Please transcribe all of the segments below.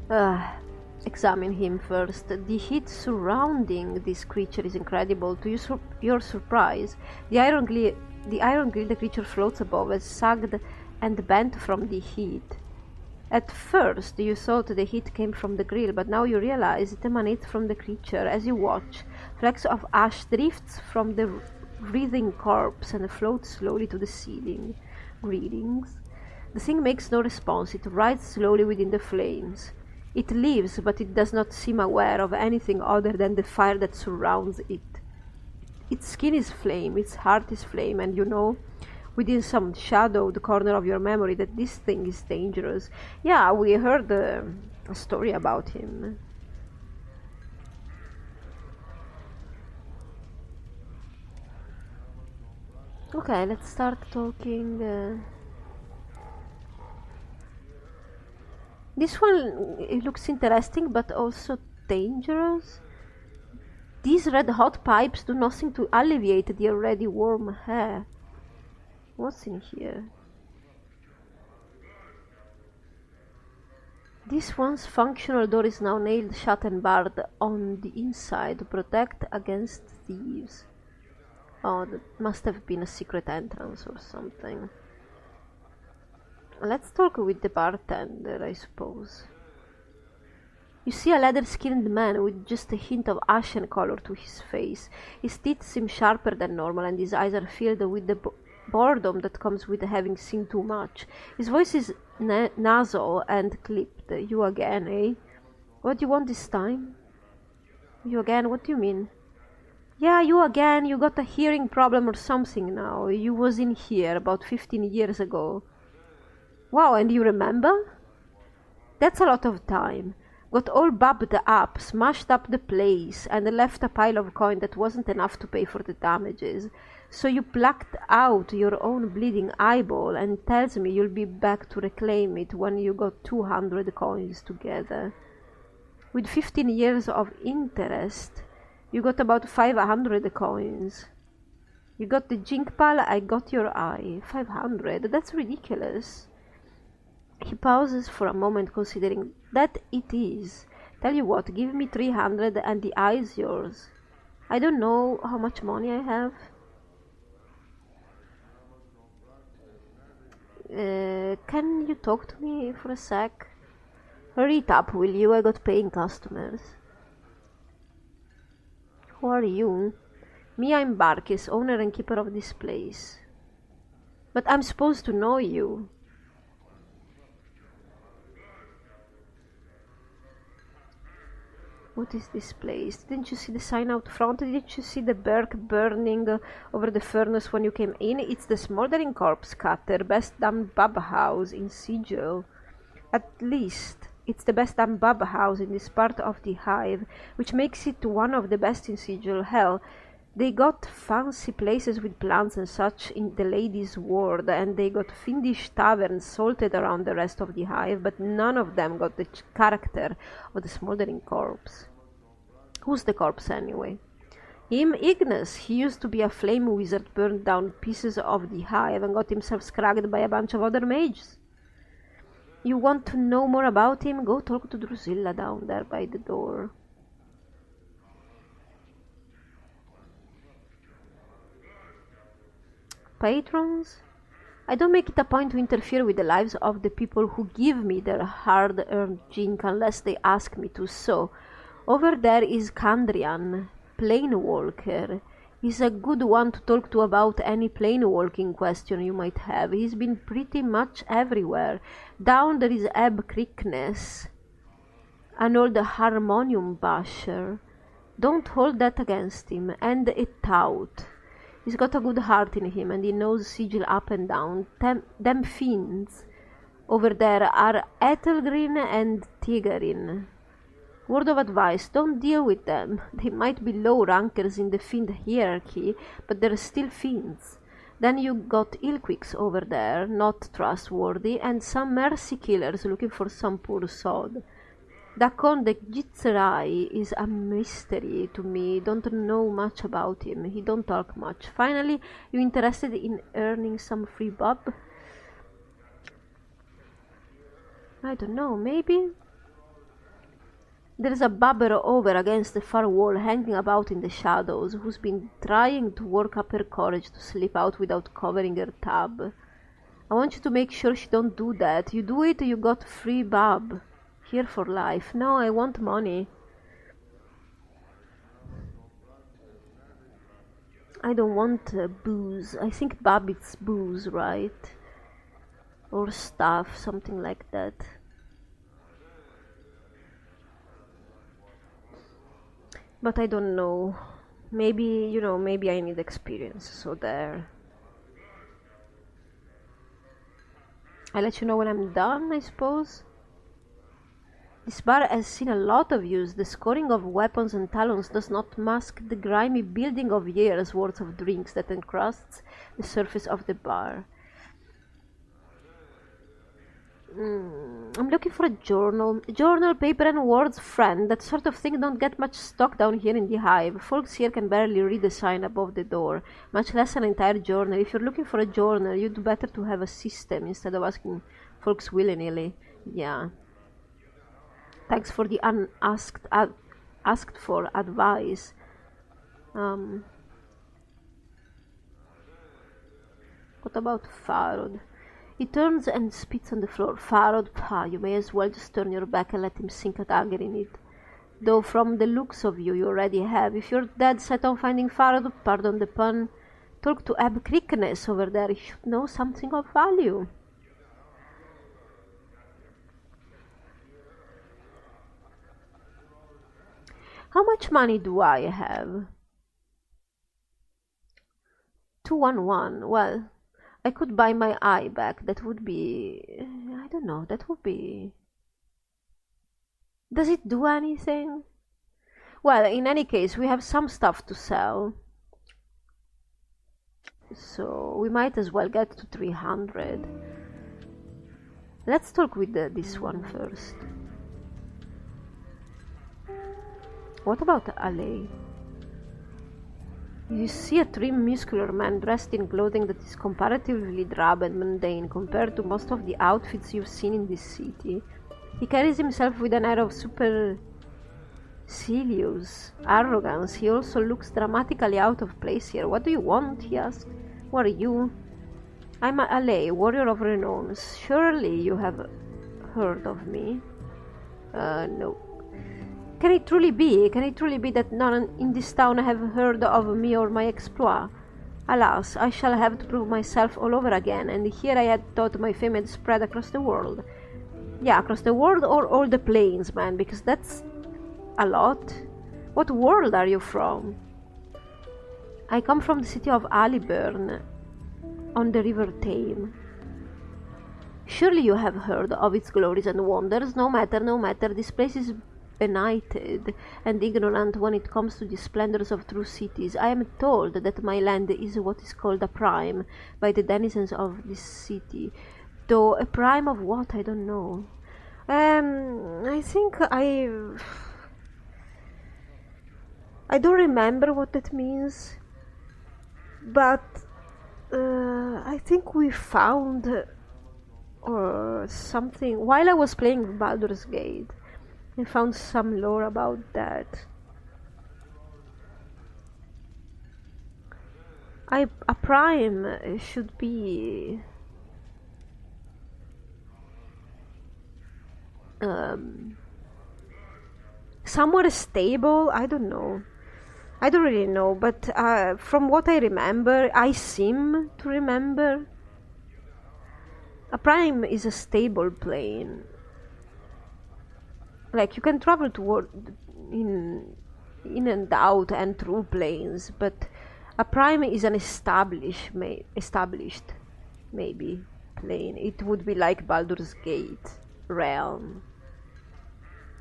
Uh, Examine him first. The heat surrounding this creature is incredible. To your surprise, the iron grill the creature floats above is sagged and bent from the heat. At first you thought the heat came from the grill, but now you realize it emanates from the creature. As you watch, flecks of ash drifts from the writhing corpse and floats slowly to the ceiling. Greetings. The thing makes no response. It rides slowly within the flames. It lives, but it does not seem aware of anything other than the fire that surrounds it. Its skin is flame, its heart is flame, and you know, within some shadowed corner of your memory, that this thing is dangerous. Yeah, we heard a story about him. Okay, let's start talking. This one, it looks interesting, but also dangerous. These red hot pipes do nothing to alleviate the already warm hair. What's in here? This once functional door is now nailed shut and barred on the inside to protect against thieves. Oh, that must have been a secret entrance or something. Let's talk with the bartender, I suppose. You see a leather-skinned man with just a hint of ashen color to his face. His teeth seem sharper than normal, and his eyes are filled with the boredom that comes with having seen too much. His voice is nasal and clipped. You again, eh? What do you want this time? You again? What do you mean? Yeah, you again. You got a hearing problem or something now. You was in here about 15 years ago. Wow, and you remember? That's a lot of time. Got all bubbed up, smashed up the place, and left a pile of coin that wasn't enough to pay for the damages. So you plucked out your own bleeding eyeball and tells me you'll be back to reclaim it when you got 200 coins together. With 15 years of interest, you got about 500 coins. You got the jink pal, I got your eye. 500, that's ridiculous. He pauses for a moment, considering. That it is. Tell you what, give me 300 and the eye is yours. I don't know how much money I have. Can you talk to me for a sec? Hurry it up, will you? I got paying customers. Who are you? Me, I'm Barkis, owner and keeper of this place. But I'm supposed to know you. What is this place? Didn't you see the sign out front? Didn't you see the berk burning over the furnace when you came in? It's the smoldering corpse cutter, best damn bub house in Sigil. At least, it's the best damn bub house in this part of the hive, which makes it one of the best in Sigil. Hell, they got fancy places with plants and such in the ladies' ward, and they got fiendish taverns salted around the rest of the hive, but none of them got the character of the smoldering corpse. Who's the corpse, anyway? Him, Ignis. He used to be a flame wizard, burned down pieces of the hive, and got himself scragged by a bunch of other mages. You want to know more about him? Go talk to Drusilla down there by the door. Patrons? I don't make it a point to interfere with the lives of the people who give me their hard-earned jink unless they ask me to, so over there is Kandrian, Planewalker. He's a good one to talk to about any planewalking question you might have. He's been pretty much everywhere. Down there is Ebb Crickness, an old harmonium basher. Don't hold that against him, and it out. He's got a good heart in him, and he knows Sigil up and down. Them fiends over there are Ethelgrin and Tigerin. Word of advice, don't deal with them. They might be low rankers in the fiend hierarchy, but they're still fiends. Then you got Ilquix over there, not trustworthy, and some mercy killers looking for some poor sod. Dakon the Jitzerai is a mystery to me. Don't know much about him. He don't talk much. Finally, you interested in earning some free bob? I don't know, maybe? There's a bubber over against the far wall, hanging about in the shadows, who's been trying to work up her courage to slip out without covering her tab. I want you to make sure she don't do that. You do it, you got free bub. Here for life. No, I want money. I don't want booze. I think bub is booze, right? Or stuff, something like that. But I don't know. Maybe, you know, maybe I need experience, so there. I'll let you know when I'm done, I suppose. This bar has seen a lot of use. The scoring of weapons and talons does not mask the grimy building of years' worth of drinks that encrusts the surface of the bar. I'm looking for a journal. Journal, paper and words, friend. That sort of thing don't get much stock down here in the hive. Folks here can barely read the sign above the door, much less an entire journal. If you're looking for a journal, you'd do better to have a system instead of asking folks willy-nilly. Yeah. Thanks for the asked for advice. What about Farod? He turns and spits on the floor. Farod, you may as well just turn your back and let him sink a dagger in it. Though from the looks of you, you already have. If you're dead set on finding Farod, pardon the pun, talk to Ab Crickness over there. He should know something of value. How much money do I have? 211. Well, I could buy my eye back. That would be... I don't know. That would be... Does it do anything? Well, in any case, we have some stuff to sell. So we might as well get to 300. Let's talk with this one first. What about Ale? You see a trim, muscular man dressed in clothing that is comparatively drab and mundane compared to most of the outfits you've seen in this city. He carries himself with an air of supercilious arrogance. He also looks dramatically out of place here. What do you want? He asked. Who are you? I'm Ale, warrior of renown. Surely you have heard of me? No. Can it truly be that none in this town have heard of me or my exploit? Alas, I shall have to prove myself all over again, and here I had thought my fame had spread across the world. Yeah, across the world or all the planes, man, because that's a lot. What world are you from? I come from the city of Aliburn, on the river Tame. Surely you have heard of its glories and wonders. No matter, this place is benighted and ignorant when it comes to the splendors of true cities. I am told that my land is what is called a prime by the denizens of this city. Though a prime of what, I don't know. I think I don't remember what that means, but I think we found or something while I was playing Baldur's Gate. I found some lore about that. A prime should be somewhere stable. I don't know. I don't really know, but from what I remember, I seem to remember, a prime is a stable plane. Like, you can travel toward in and out and through planes, but a prime is an established maybe plane. It would be like Baldur's Gate realm,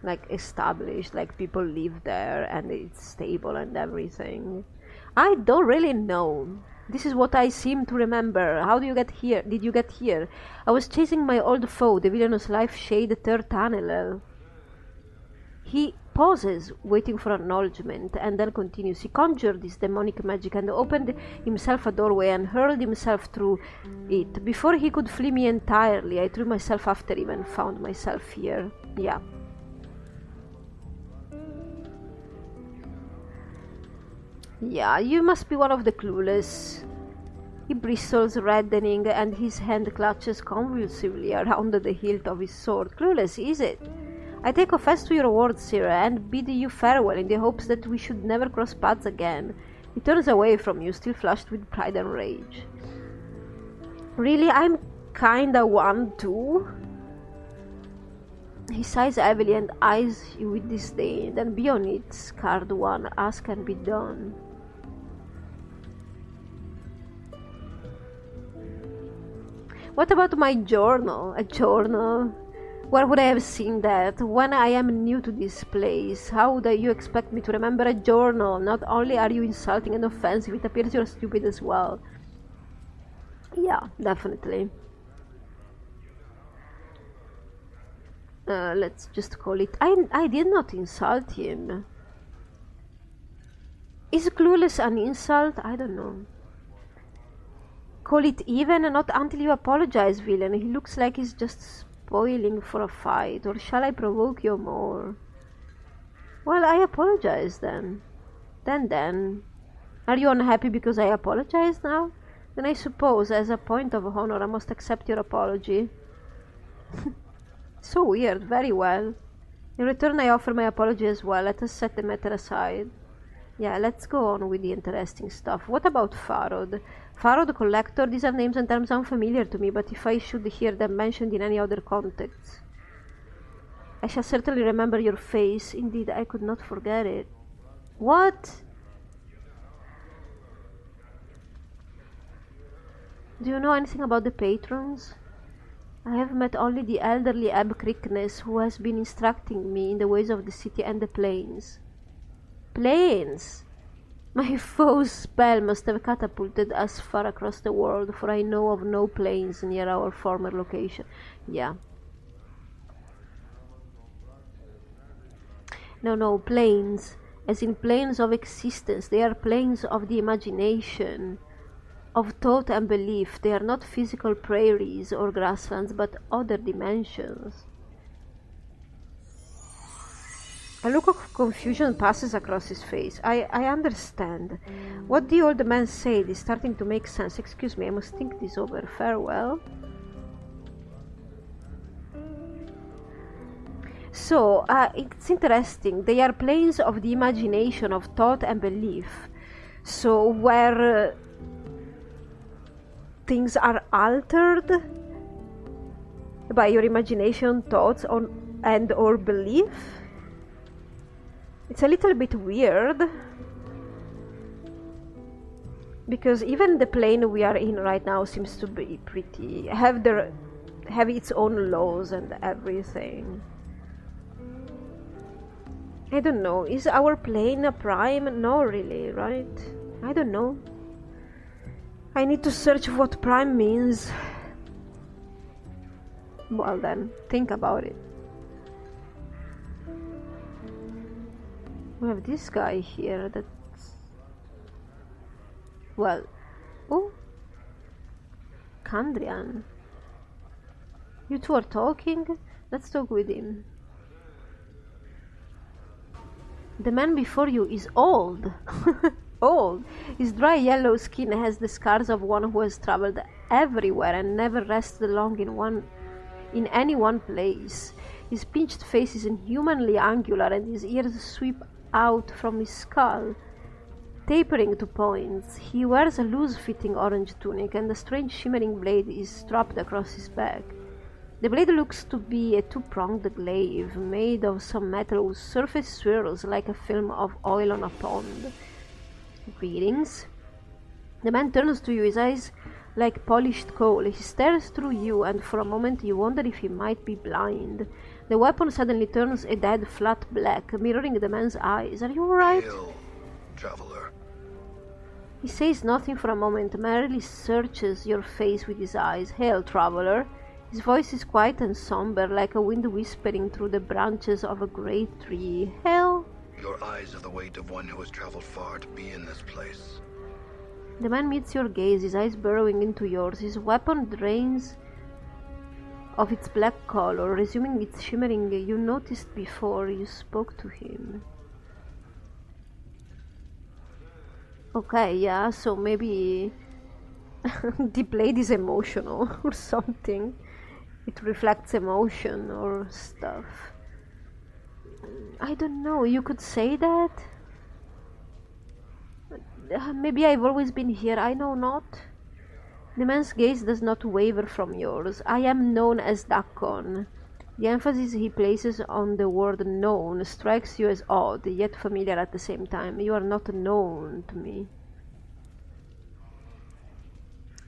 like established, like people live there and it's stable and everything. I don't really know. This is what I seem to remember. How do you get here? Did you get here? I was chasing my old foe, the villainous life shade Third Tunnel. He pauses, waiting for acknowledgement, and then continues. He conjured this demonic magic and opened himself a doorway and hurled himself through it. Before he could flee me entirely, I threw myself after him and found myself here. Yeah. Yeah, you must be one of the clueless. He bristles, reddening, and his hand clutches convulsively around the hilt of his sword. Clueless, is it? I take offense to your words, sir, and bid you farewell in the hopes that we should never cross paths again. He turns away from you, still flushed with pride and rage. Really, I'm kinda one too? He sighs heavily and eyes you with disdain. Then be on it, scarred one, ask and be done. What about my journal? A journal? Where would I have seen that? When I am new to this place, how would you expect me to remember a journal? Not only are you insulting and offensive, it appears you're stupid as well. Yeah, definitely. Let's just call it. I did not insult him. Is clueless an insult? I don't know. Call it even, not until you apologize, villain. He looks like he's just spoiling for a fight. Or shall I provoke you more? Well, I apologize then. Then. Are you unhappy because I apologize now? Then I suppose, as a point of honor, I must accept your apology. So weird, very well. In return, I offer my apology as well. Let us set the matter aside. Yeah, let's go on with the interesting stuff. What about Farod? Farod, Collector, these are names and terms unfamiliar to me, but if I should hear them mentioned in any other context, I shall certainly remember your face. Indeed, I could not forget it. What? Do you know anything about the patrons? I have met only the elderly Ab Crickness, who has been instructing me in the ways of the city and the plains. Plains? My foe's spell must have catapulted us far across the world, for I know of no plains near our former location. Yeah. No, plains. As in planes of existence. They are planes of the imagination, of thought and belief. They are not physical prairies or grasslands, but other dimensions. A look of confusion passes across his face. I understand. What the old man said is starting to make sense. Excuse me, I must think this over. Farewell. So, it's interesting. They are planes of the imagination, of thought and belief. So, where things are altered by your imagination, thoughts, and or belief. It's a little bit weird, because even the plane we are in right now seems to be pretty have its own laws and everything. I don't know, is our plane a prime? No, really, right? I don't know. I need to search what prime means. Well then, think about it. We have this guy here that's... Well... Oh! Kandrian. You two are talking? Let's talk with him. The man before you is old. Old. His dry yellow skin has the scars of one who has traveled everywhere and never rested long in any one place. His pinched face is inhumanly angular, and his ears sweep out from his skull, tapering to points. He wears a loose-fitting orange tunic, and a strange shimmering blade is strapped across his back. The blade looks to be a two-pronged glaive, made of some metal whose surface swirls like a film of oil on a pond. Greetings. The man turns to you, his eyes like polished coal. He stares through you, and for a moment you wonder if he might be blind. The weapon suddenly turns a dead flat black, mirroring the man's eyes. Are you alright? Hail, traveler. He says nothing for a moment, merely searches your face with his eyes. Hail, traveler. His voice is quiet and somber, like a wind whispering through the branches of a great tree. Hail. Your eyes are the weight of one who has traveled far to be in this place. The man meets your gaze, his eyes burrowing into yours. His weapon drains of its black color, resuming its shimmering you noticed before you spoke to him. Okay, yeah, so maybe the blade is emotional or something. It reflects emotion or stuff. I don't know, you could say that? Maybe I've always been here, I know not. The man's gaze does not waver from yours. I am known as Dakon. The emphasis he places on the word known strikes you as odd, yet familiar at the same time. You are not known to me.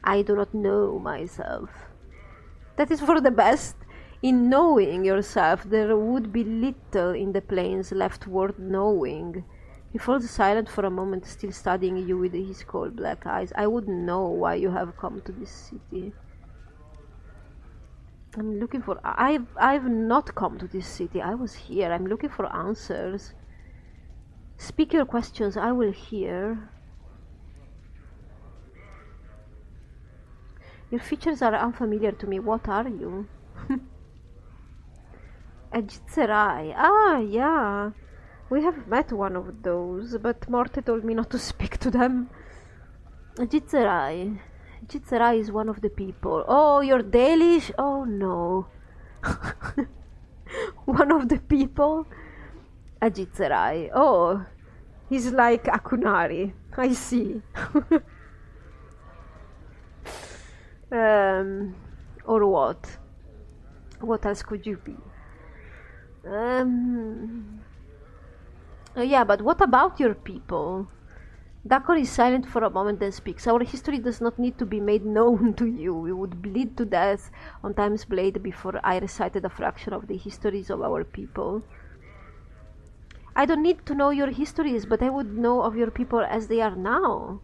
I do not know myself. That is for the best. In knowing yourself, there would be little in the planes left worth knowing. He falls silent for a moment, still studying you with his cold black eyes. I would know why you have come to this city. I'm looking for... I've not come to this city. I was here. I'm looking for answers. Speak your questions. I will hear. Your features are unfamiliar to me. What are you? A Jitserai. Ah, yeah. We have met one of those, but Morte told me not to speak to them. A Jitserai. Jitserai is one of the people. Oh, you're Dalish? Oh no. One of the people? A Jitserai. Oh, he's like Akunari. I see. Or what? What else could you be? Yeah, but what about your people? Dakor is silent for a moment, then speaks. Our history does not need to be made known to you. We would bleed to death on Time's Blade before I recited a fraction of the histories of our people. I don't need to know your histories, but I would know of your people as they are now.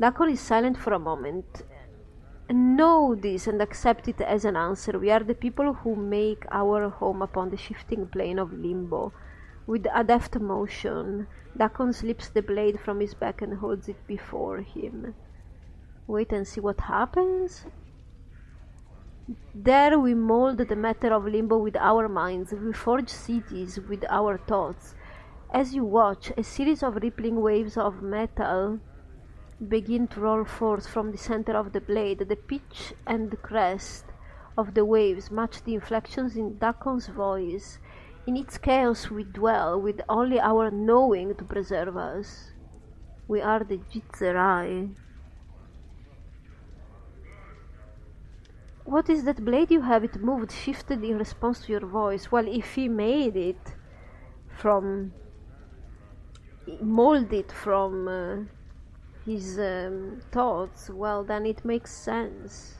Dakor is silent for a moment. Know this and accept it as an answer. We are the people who make our home upon the shifting plane of limbo. With a deft motion, Dakon slips the blade from his back and holds it before him. Wait and see what happens. There we mold the matter of limbo with our minds. We forge cities with our thoughts. As you watch, a series of rippling waves of metal begin to roll forth from the center of the blade. The pitch and the crest of the waves match the inflections in Dakon's voice. In its chaos we dwell, with only our knowing to preserve us. We are the Jitserai. What is that blade you have? It moved, shifted in response to your voice. Well, if he made it from... molded it from his thoughts, well, then it makes sense.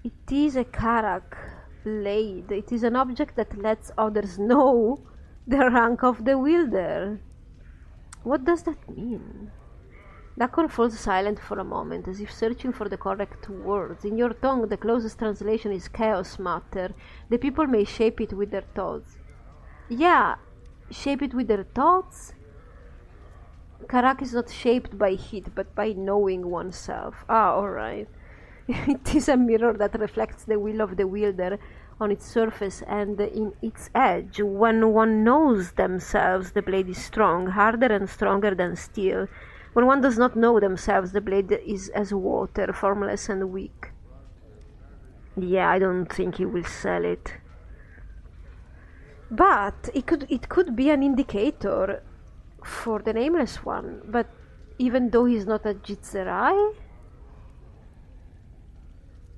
It is a Karak blade. It is an object that lets others know the rank of the wielder. What does that mean? Dakor falls silent for a moment, as if searching for the correct words. In your tongue, the closest translation is chaos matter. The people may shape it with their thoughts. Yeah, shape it with their thoughts? Karak is not shaped by heat, but by knowing oneself. Ah, alright. It is a mirror that reflects the will of the wielder on its surface and in its edge. When one knows themselves, the blade is strong, harder and stronger than steel. When one does not know themselves, the blade is as water, formless and weak. Yeah, I don't think he will sell it. But it could be an indicator for the Nameless One. But even though he's not a Jitserai?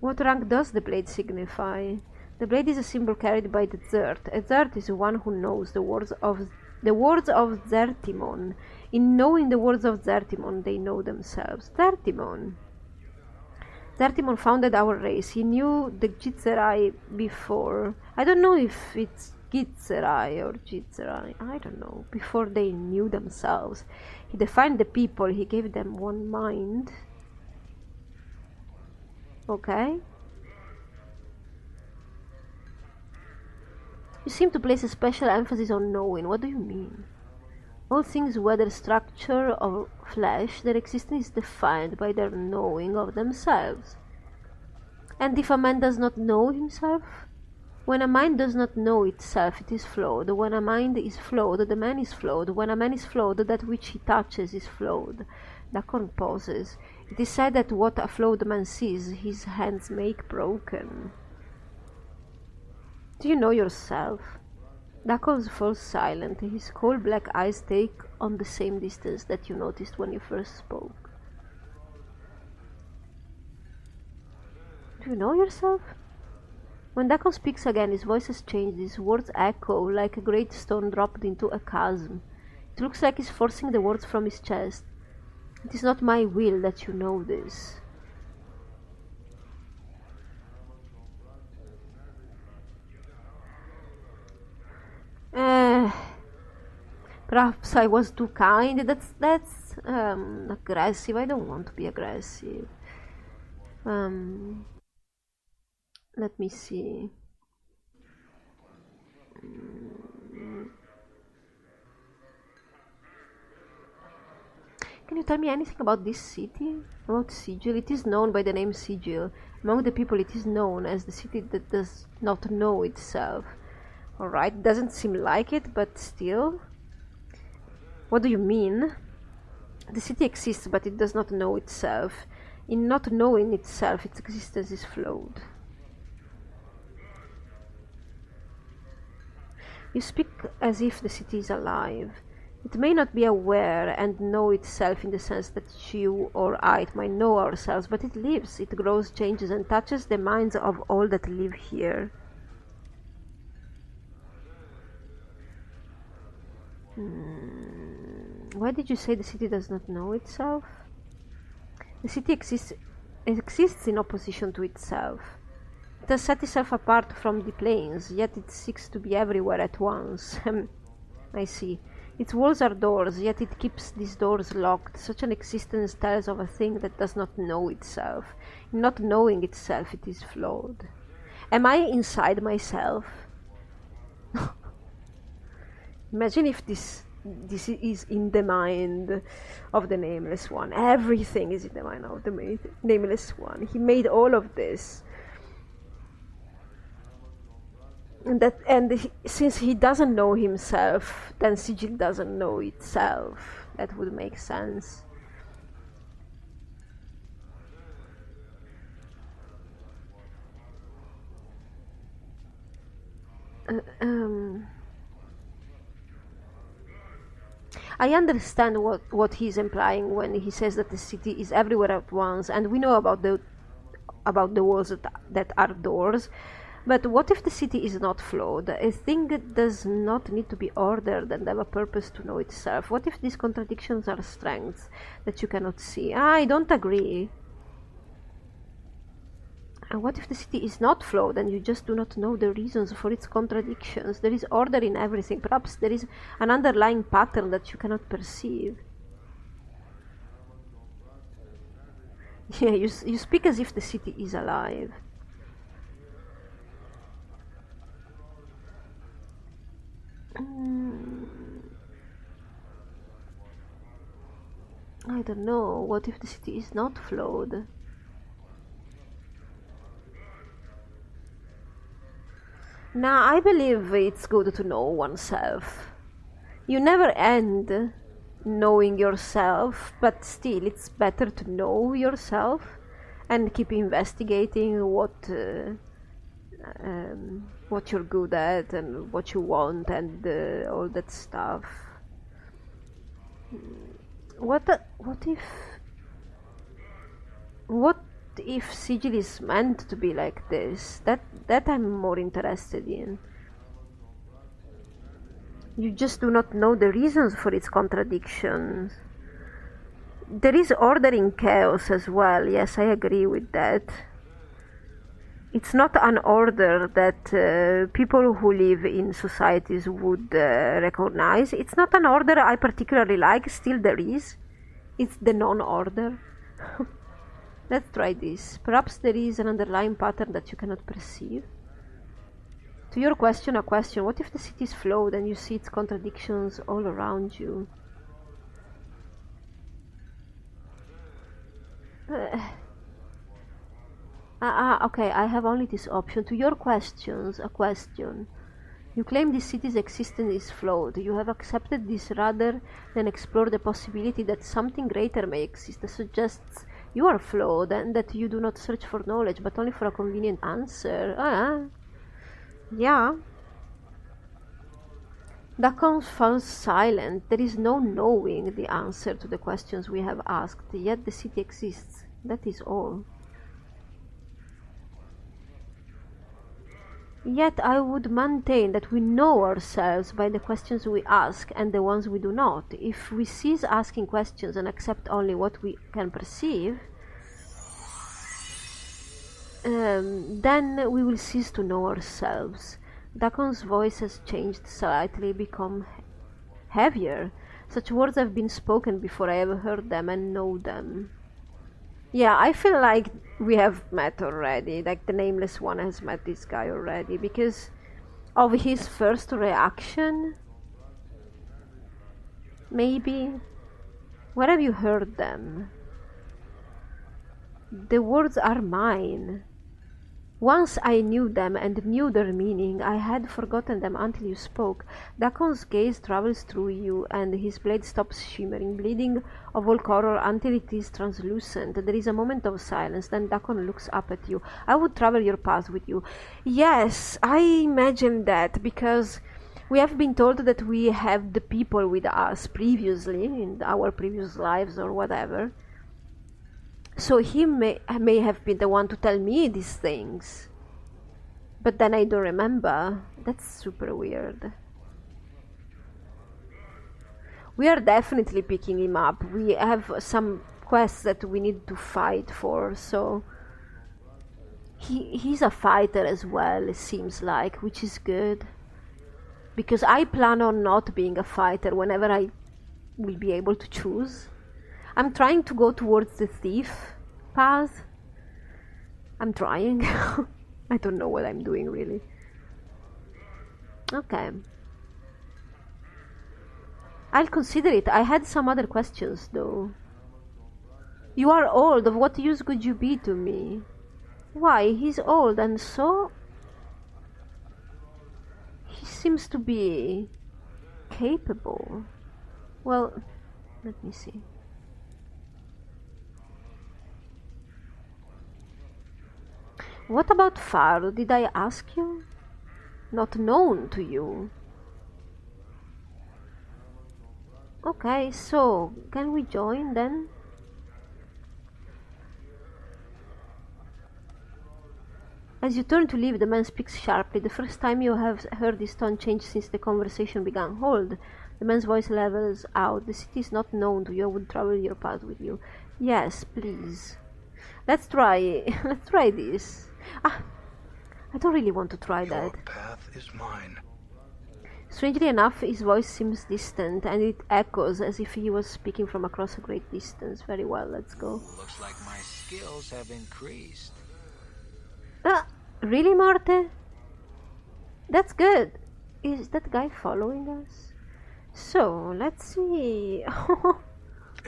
What rank does the blade signify? The blade is a symbol carried by the Zert. A Zert is one who knows the words of Zertimon. In knowing the words of Zertimon, they know themselves. Zertimon founded our race. He knew the Jitserai before. I don't know if it's Gitserai or Jitserai. I don't know. Before they knew themselves. He defined the people. He gave them one mind. Okay. You seem to place a special emphasis on knowing. What do you mean? All things, whether structure or flesh, their existence is defined by their knowing of themselves. And if a man does not know himself, When a mind does not know itself, it is flawed. When a mind is flawed, the man is flawed. When a man is flawed, that which he touches is flawed. Dagon pauses. It is said that what a flawed man sees, his hands make broken. Do you know yourself? Dagon falls silent. His cold black eyes take on the same distance that you noticed when you first spoke. Do you know yourself? When Dagon speaks again, his voice has changed. His words echo like a great stone dropped into a chasm. It looks like he's forcing the words from his chest. It is not my will that you know this. Perhaps I was too kind. That's aggressive. I don't want to be aggressive. Let me see. Can you tell me anything about this city? About Sigil? It is known by the name Sigil. Among the people it is known as the city that does not know itself. Alright, doesn't seem like it, but still. What do you mean? The city exists, but it does not know itself. In not knowing itself, its existence is flawed. You speak as if the city is alive. It may not be aware and know itself in the sense that you or I might know ourselves, but it lives, it grows, changes, and touches the minds of all that live here. Why did you say the city does not know itself? The city exists in opposition to itself. It has set itself apart from the planes, yet it seeks to be everywhere at once. I see. Its walls are doors, yet it keeps these doors locked. Such an existence tells of a thing that does not know itself. In not knowing itself, it is flawed. Am I inside myself? Imagine if this is in the mind of the Nameless One. Everything is in the mind of the Nameless One. He made all of this. Since he doesn't know himself, then Sigil doesn't know itself. That would make sense. I understand what he's implying when he says that the city is everywhere at once, and we know about the walls that are doors. But what if the city is not flawed? A thing does not need to be ordered and have a purpose to know itself. What if these contradictions are strengths that you cannot see? I don't agree. And what if the city is not flawed and you just do not know the reasons for its contradictions? There is order in everything. Perhaps there is an underlying pattern that you cannot perceive. Yeah, you speak as if the city is alive. I don't know. What if the city is not flawed? Now, I believe it's good to know oneself. You never end knowing yourself, but still it's better to know yourself and keep investigating what you're good at and what you want and all that stuff. What if Sigil is meant to be like this? That I'm more interested in. You just do not know the reasons for its contradictions. There is order in chaos as well. Yes, I agree with that. It's not an order that people who live in societies would recognize. It's not an order I particularly like. Still there is. It's the non-order. Let's try this. Perhaps there is an underlying pattern that you cannot perceive. To your question, a question. What if the city is flawed and you see its contradictions all around you? Okay, I have only this option. To your questions, a question. You claim this city's existence is flawed. You have accepted this rather than explore the possibility that something greater may exist. That suggests you are flawed and that you do not search for knowledge, but only for a convenient answer. Yeah. Dagon falls silent. There is no knowing the answer to the questions we have asked, yet the city exists. That is all. Yet I would maintain that we know ourselves by the questions we ask and the ones we do not. If we cease asking questions and accept only what we can perceive, then we will cease to know ourselves. Dakon's voice has changed slightly, become heavier. Such words have been spoken before I have heard them and know them. Yeah, I feel like we have met already, like the Nameless One has met this guy already, because of his first reaction. Maybe? Where have you heard them? The words are mine. Once I knew them and knew their meaning, I had forgotten them until you spoke. Dakon's gaze travels through you, and his blade stops shimmering, bleeding of all color until it is translucent. There is a moment of silence, then Dakon looks up at you. I would travel your path with you. Yes, I imagine that, because we have been told that we have the people with us previously, in our previous lives or whatever. So he may have been the one to tell me these things. But then I don't remember. That's super weird. We are definitely picking him up. We have some quests that we need to fight for, so... He's a fighter as well, it seems like, which is good. Because I plan on not being a fighter whenever I will be able to choose. I'm trying to go towards the thief path. I'm trying. I don't know what I'm doing really. Okay. I'll consider it. I had some other questions though. You are old. Of what use could you be to me? Why? He's old and so... He seems to be... capable. Well, let me see. What about Faro? Did I ask you? Not known to you. Okay, so can we join then? As you turn to leave, the man speaks sharply. The first time you have heard his tone change since the conversation began. Hold. The man's voice levels out. The city is not known to you. I would travel your path with you. Yes, please. Let's try. Let's try this. I don't really want to try that. Your path is mine. Strangely enough, his voice seems distant, and it echoes as if he was speaking from across a great distance. Very well, let's go. Looks like my skills have increased. Really, Marte? That's good. Is that guy following us? So, let's see.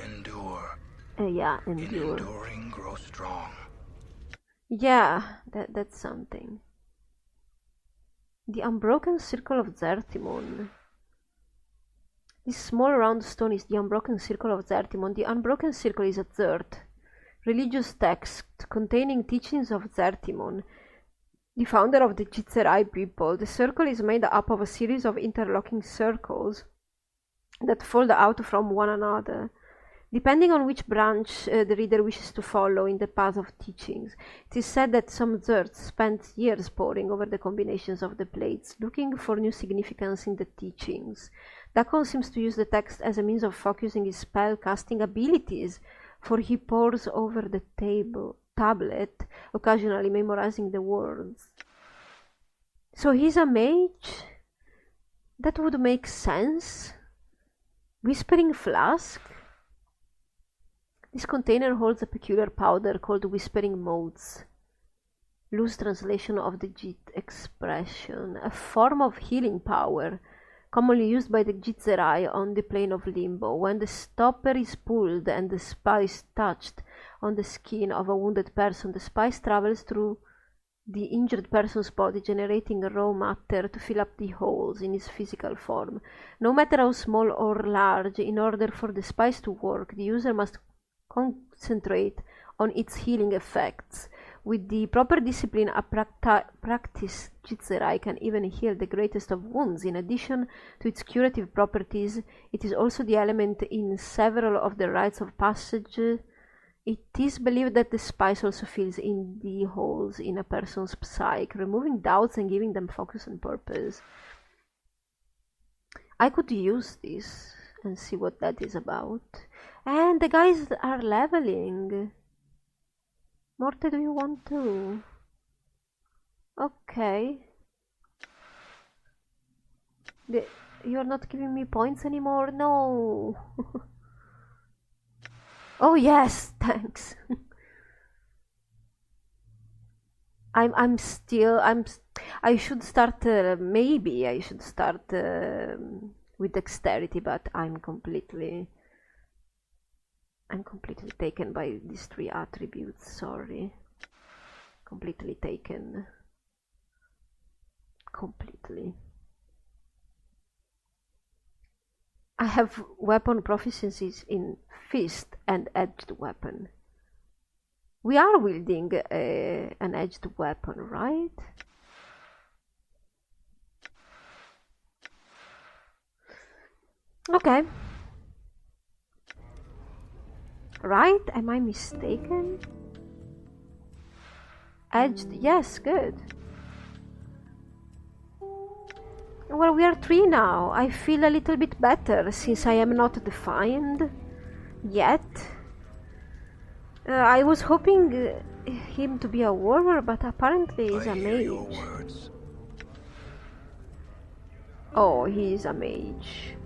Endure. Yeah, endure. In enduring, grow strong. Yeah, that's something. The unbroken circle of Zertimon. This small round stone is the unbroken circle of Zertimon. The unbroken circle is a third religious text containing teachings of Zertimon, the founder of the Jitserai people. The circle is made up of a series of interlocking circles that fold out from one another, depending on which branch the reader wishes to follow in the path of teachings. It is said that some Zerts spent years poring over the combinations of the plates, looking for new significance in the teachings. Dakon seems to use the text as a means of focusing his spell-casting abilities, for he pores over the tablet, occasionally memorizing the words. So he's a mage? That would make sense. Whispering Flask? This container holds a peculiar powder called Whispering Motes. Loose translation of the Jit expression. A form of healing power commonly used by the Jitzerai on the plane of limbo. When the stopper is pulled and the spice touched on the skin of a wounded person, the spice travels through the injured person's body, generating raw matter to fill up the holes in his physical form. No matter how small or large, in order for the spice to work, the user must concentrate on its healing effects. With the proper discipline, a practiced Jitzerai can even heal the greatest of wounds. In addition to its curative properties, it is also the element in several of the rites of passage. It is believed that the spice also fills in the holes in a person's psyche, removing doubts and giving them focus and purpose. I could use this and see what that is about. And the guys are leveling. Morte, do you want to? Okay. You're not giving me points anymore? No. Oh yes, thanks. I should start, maybe I should start with dexterity, but I'm completely taken by these 3 attributes, sorry. Completely taken. Completely. I have weapon proficiencies in fist and edged weapon. We are wielding an edged weapon, right? Okay. Right? Am I mistaken? Edged, yes, good. Well, we are 3 now. I feel a little bit better since I am not defined yet. I was hoping him to be a warrior, but apparently he's a mage. Oh, he is a mage.